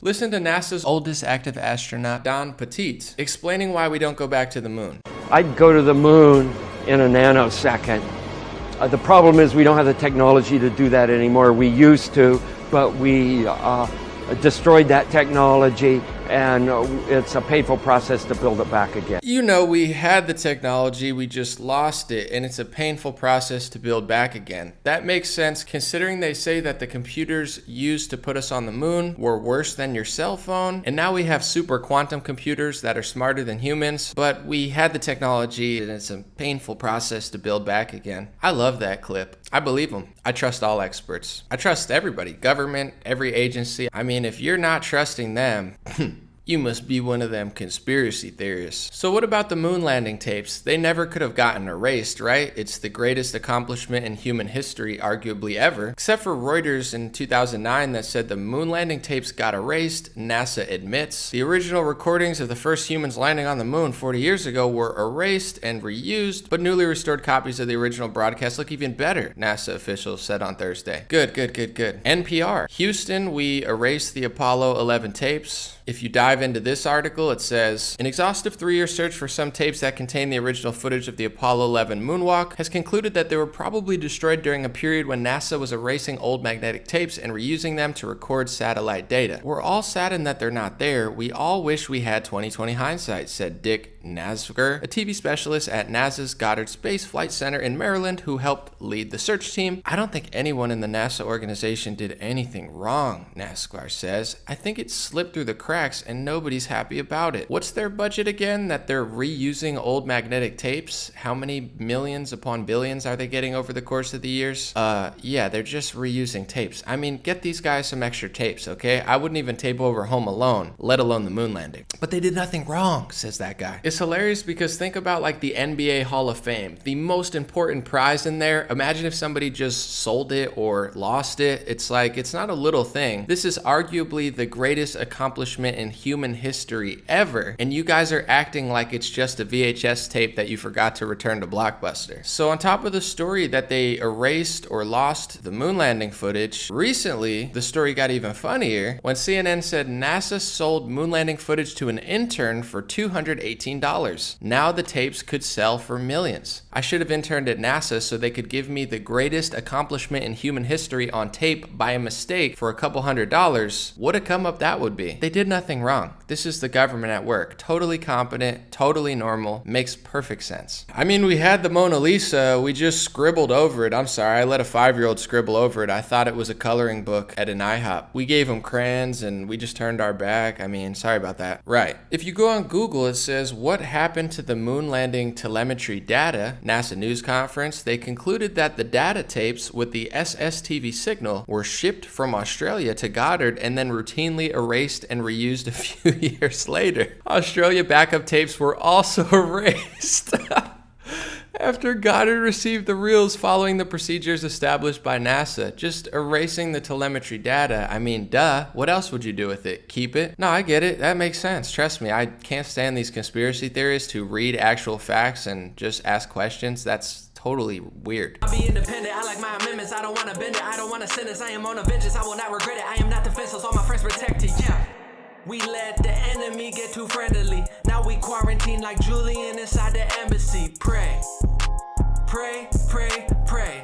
Listen to NASA's oldest active astronaut, Don Petit, explaining why we don't go back to the moon. I'd go to the moon in a nanosecond. The problem is we don't have the technology to do that anymore. We used to, but we destroyed that technology, and it's a painful process to build it back again. You know, we had the technology, we just lost it, and it's a painful process to build back again. That makes sense considering they say that the computers used to put us on the moon were worse than your cell phone, and now we have super quantum computers that are smarter than humans, but we had the technology and it's a painful process to build back again. I love that clip. I believe them. I trust all experts. I trust everybody, government, every agency. I mean, if you're not trusting them, you must be one of them conspiracy theorists. So what about the moon landing tapes? They never could have gotten erased, right? It's the greatest accomplishment in human history, arguably ever. Except for Reuters in 2009 that said the moon landing tapes got erased, NASA admits. The original recordings of the first humans landing on the moon 40 years ago were erased and reused, but newly restored copies of the original broadcast look even better, NASA officials said on Thursday. Good. NPR. Houston, we erased the Apollo 11 tapes. If you dive into this article, it says, an exhaustive 3-year search for some tapes that contain the original footage of the Apollo 11 moonwalk has concluded that they were probably destroyed during a period when NASA was erasing old magnetic tapes and reusing them to record satellite data. We're all saddened that they're not there. We all wish we had 20/20 hindsight, said Dick Nasger, a TV specialist at NASA's Goddard Space Flight Center in Maryland who helped lead the search team. I don't think anyone in the NASA organization did anything wrong, Nasger says. I think it slipped through the cracks and nobody's happy about it. What's their budget again that they're reusing old magnetic tapes? How many millions upon billions are they getting over the course of the years? Yeah, they're just reusing tapes. I mean, get these guys some extra tapes, okay? I wouldn't even tape over Home Alone, let alone the moon landing. But they did nothing wrong, says that guy. It's hilarious because think about like the NBA Hall of Fame, the most important prize in there. Imagine if somebody just sold it or lost it. It's like, it's not a little thing. This is arguably the greatest accomplishment in human history ever, and you guys are acting like it's just a VHS tape that you forgot to return to Blockbuster. So on top of the story that they erased or lost the moon landing footage, recently the story got even funnier when CNN said NASA sold moon landing footage to an intern for $218. Now the tapes could sell for millions. I should have interned at NASA so they could give me the greatest accomplishment in human history on tape by a mistake for a couple $100. What a come up that would be. They did nothing wrong. This is the government at work. Totally competent, totally normal, makes perfect sense. I mean, we had the Mona Lisa, we just scribbled over it. I'm sorry, I let a 5-year-old scribble over it. I thought it was a coloring book at an IHOP. We gave him crayons and we just turned our back. I mean, sorry about that. Right. If you go on Google, it says, what happened to the moon landing telemetry data? NASA news conference, they concluded that the data tapes with the SSTV signal were shipped from Australia to Goddard and then routinely erased and reused a few years later. Australia backup tapes were also erased after Goddard received the reels following the procedures established by NASA. Just erasing the telemetry data, I mean, duh. What else would you do with it? Keep it? No, I get it. That makes sense. Trust me, I can't stand these conspiracy theorists who read actual facts and just ask questions. That's totally weird. I'll be independent, I like my amendments, I don't wanna bend it, I don't wanna sentence, I am on a vengeance, I will not regret it, I am not defenseless, all my friends protected, yeah. We let the enemy get too friendly, now we quarantine like Julian inside the embassy. Pray, pray, pray, pray.